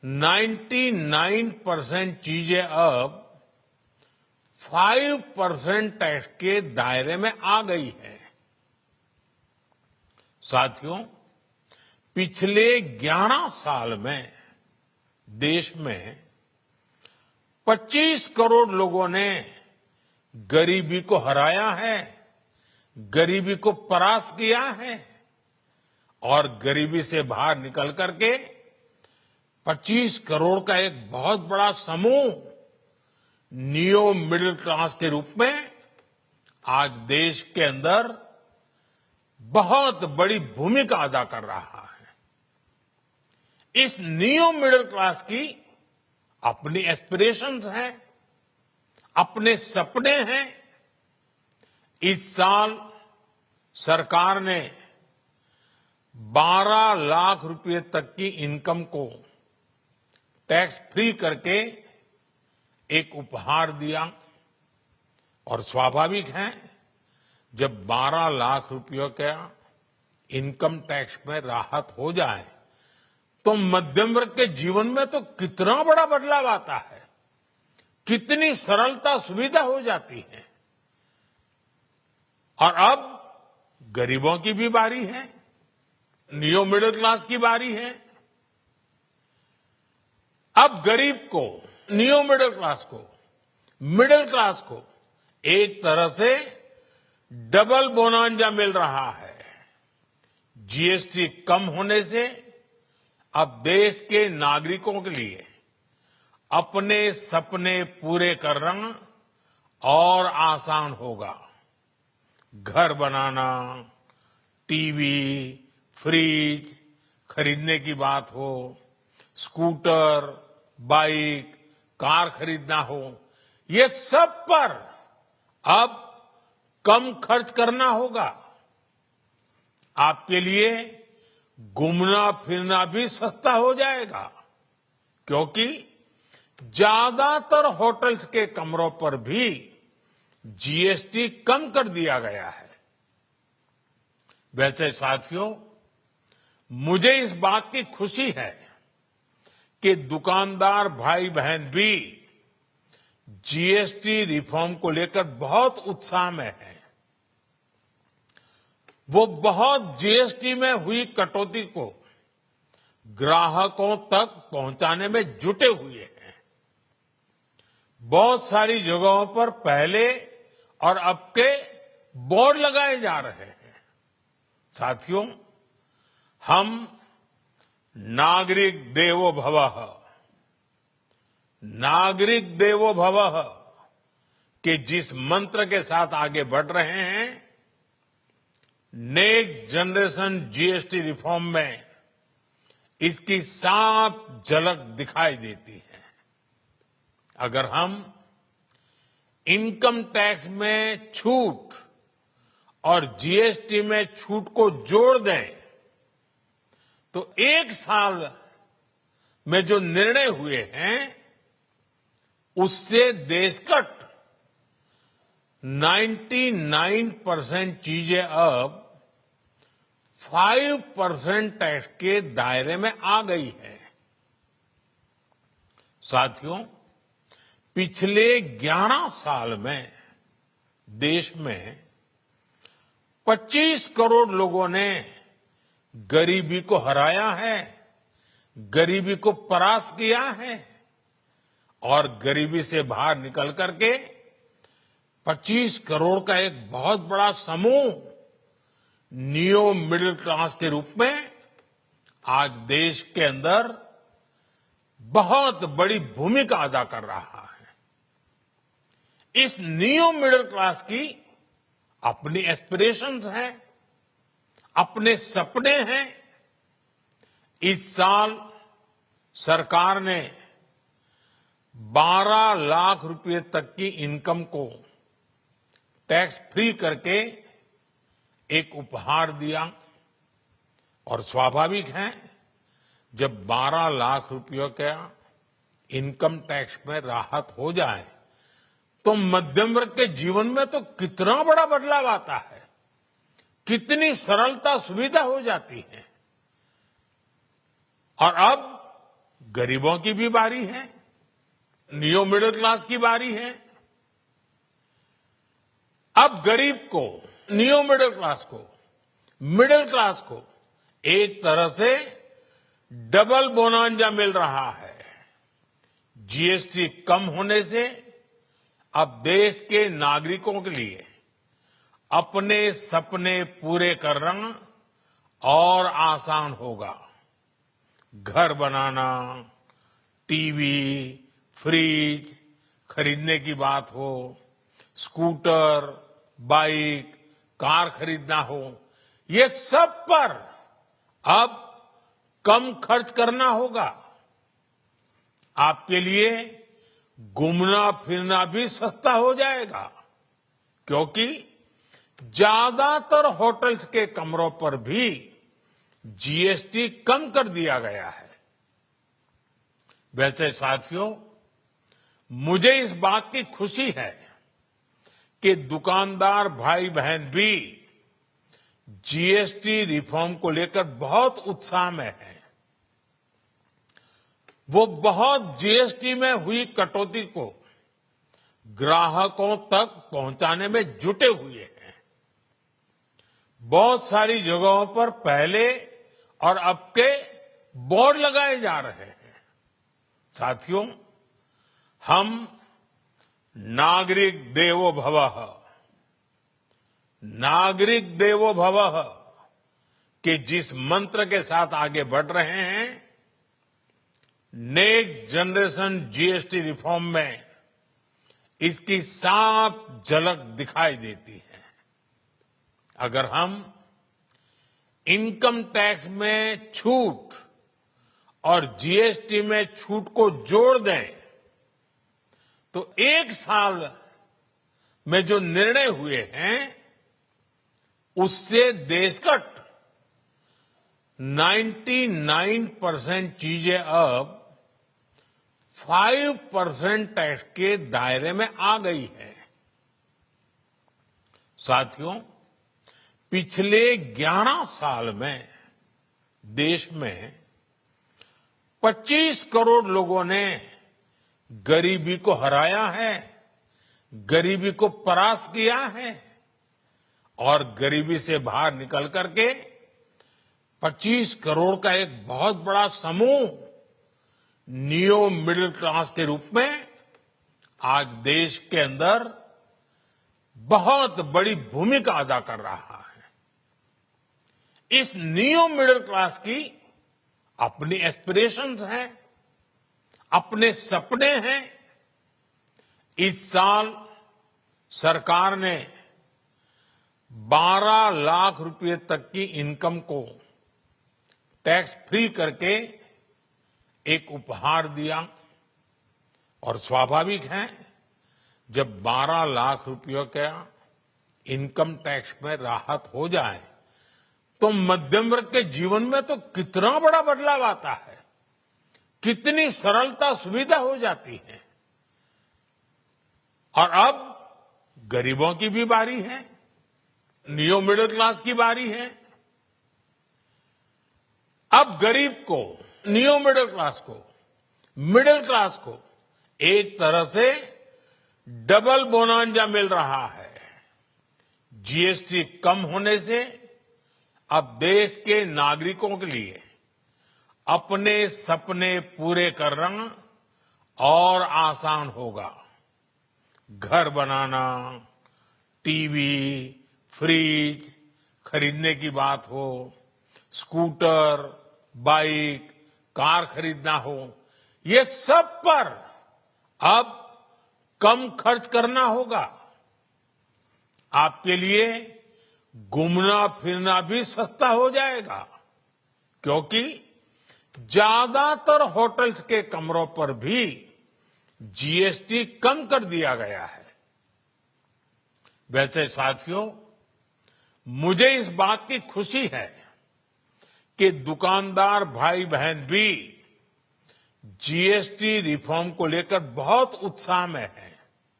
99% चीजें अब 5% टैक्स के दायरे में आ गई है। साथियों, पिछले 11 साल में देश में 25 करोड़ लोगों ने गरीबी को हराया है, गरीबी को परास्त किया है और गरीबी से बाहर निकल करके 25 करोड़ का एक बहुत बड़ा समूह नियो मिडिल क्लास के रूप में आज देश के अंदर बहुत बड़ी भूमिका अदा कर रहा है। इस नियो मिडिल क्लास की अपनी एस्पिरेशंस हैं, अपने सपने हैं। इस साल सरकार ने 12 लाख रुपए तक की इनकम को टैक्स फ्री करके एक उपहार दिया और स्वाभाविक है जब 12 लाख रुपयों का इनकम टैक्स में राहत हो जाए तो मध्यम वर्ग के जीवन में तो कितना बड़ा बदलाव आता है, कितनी सरलता सुविधा हो जाती है। और अब गरीबों की भी बारी है, नियो मिडिल क्लास की बारी है। अब गरीब को, नियो मिडिल क्लास को एक तरह से डबल बोनांजा मिल रहा है। जीएसटी कम होने से अब देश के नागरिकों के लिए अपने सपने पूरे करना और आसान होगा। घर बनाना, टीवी, फ्रिज खरीदने की बात हो, स्कूटर, बाइक, कार खरीदना हो, ये सब पर अब कम खर्च करना होगा। आपके लिए घूमना फिरना भी सस्ता हो जाएगा क्योंकि ज्यादातर होटल्स के कमरों पर भी जीएसटी कम कर दिया गया है। वैसे साथियों, मुझे इस बात की खुशी है कि दुकानदार भाई बहन भी जीएसटी रिफॉर्म को लेकर बहुत उत्साह में हैं। वो बहुत जीएसटी में हुई कटौती को ग्राहकों तक पहुंचाने में जुटे हुए हैं। बहुत सारी जगहों पर पहले और अब के बोर्ड लगाए जा रहे हैं। साथियों, हम नागरिक देवो भवः के जिस मंत्र के साथ आगे बढ़ रहे हैं, नेक्स्ट जनरेशन जीएसटी रिफॉर्म में इसकी साफ झलक दिखाई देती है। अगर हम इनकम टैक्स में छूट और जीएसटी में छूट को जोड़ दें तो एक साल में जो निर्णय हुए हैं उससे देश का 99% चीजें अब 5% टैक्स के दायरे में आ गई है। साथियों, पिछले 11 साल में देश में 25 करोड़ लोगों ने गरीबी को हराया है, गरीबी को परास्त किया है और गरीबी से बाहर निकल करके 25 करोड़ का एक बहुत बड़ा समूह नियो मिडिल क्लास के रूप में आज देश के अंदर बहुत बड़ी भूमिका अदा कर रहा है। इस नियो मिडिल क्लास की अपनी एस्पिरेशंस हैं, अपने सपने हैं। इस साल सरकार ने 12 लाख रुपए तक की इनकम को टैक्स फ्री करके एक उपहार दिया और स्वाभाविक है जब 12 लाख रुपयों का इनकम टैक्स में राहत हो जाए तो मध्यम वर्ग के जीवन में तो कितना बड़ा बदलाव आता है, कितनी सरलता सुविधा हो जाती है। और अब गरीबों की भी बारी है, नियो मिडिल क्लास की बारी है। अब गरीब को, नियो मिडिल क्लास को एक तरह से डबल बोनांजा मिल रहा है। जीएसटी कम होने से अब देश के नागरिकों के लिए अपने सपने पूरे करना और आसान होगा। घर बनाना, टीवी, फ्रिज खरीदने की बात हो, स्कूटर, बाइक, कार खरीदना हो, ये सब पर अब कम खर्च करना होगा। आपके लिए घूमना फिरना भी सस्ता हो जाएगा, क्योंकि ज्यादातर होटल्स के कमरों पर भी जीएसटी कम कर दिया गया है। वैसे साथियों, मुझे इस बात की खुशी है कि दुकानदार भाई बहन भी जीएसटी रिफॉर्म को लेकर बहुत उत्साह में हैं। वो बहुत जीएसटी में हुई कटौती को ग्राहकों तक पहुंचाने में जुटे हुए हैं। बहुत सारी जगहों पर पहले और अब के बोर्ड लगाए जा रहे हैं। साथियों, हम नागरिक देवो भवः के जिस मंत्र के साथ आगे बढ़ रहे हैं, नेक्स्ट जनरेशन जीएसटी रिफॉर्म में इसकी साफ झलक दिखाई देती है। अगर हम इनकम टैक्स में छूट और जीएसटी में छूट को जोड़ दें तो एक साल में जो निर्णय हुए हैं उससे देश का 99% चीजें अब 5% टैक्स के दायरे में आ गई है। साथियों, पिछले 11 साल में देश में 25 करोड़ लोगों ने गरीबी को हराया है, गरीबी को परास्त किया है और गरीबी से बाहर निकल करके 25 करोड़ का एक बहुत बड़ा समूह नियो मिडिल क्लास के रूप में आज देश के अंदर बहुत बड़ी भूमिका अदा कर रहा है। इस नियो मिडिल क्लास की अपनी एस्पिरेशंस हैं, अपने सपने हैं। इस साल सरकार ने 12 लाख रुपए तक की इनकम को टैक्स फ्री करके एक उपहार दिया और स्वाभाविक है, जब 12 लाख रुपयों का इनकम टैक्स में राहत हो जाए तो मध्यम वर्ग के जीवन में तो कितना बड़ा बदलाव आता है, कितनी सरलता सुविधा हो जाती है। और अब गरीबों की भी बारी है, नियो मिडिल क्लास की बारी है। अब गरीब को, नियो मिडिल क्लास को एक तरह से डबल बोनांजा मिल रहा है। जीएसटी कम होने से अब देश के नागरिकों के लिए अपने सपने पूरे करना और आसान होगा। घर बनाना, टीवी, फ्रिज खरीदने की बात हो, स्कूटर, बाइक, कार खरीदना हो, ये सब पर अब कम खर्च करना होगा। आपके लिए घूमना फिरना भी सस्ता हो जाएगा, क्योंकि ज्यादातर होटल्स के कमरों पर भी जीएसटी कम कर दिया गया है। वैसे साथियों, मुझे इस बात की खुशी है कि दुकानदार भाई बहन भी जीएसटी रिफॉर्म को लेकर बहुत उत्साह में हैं।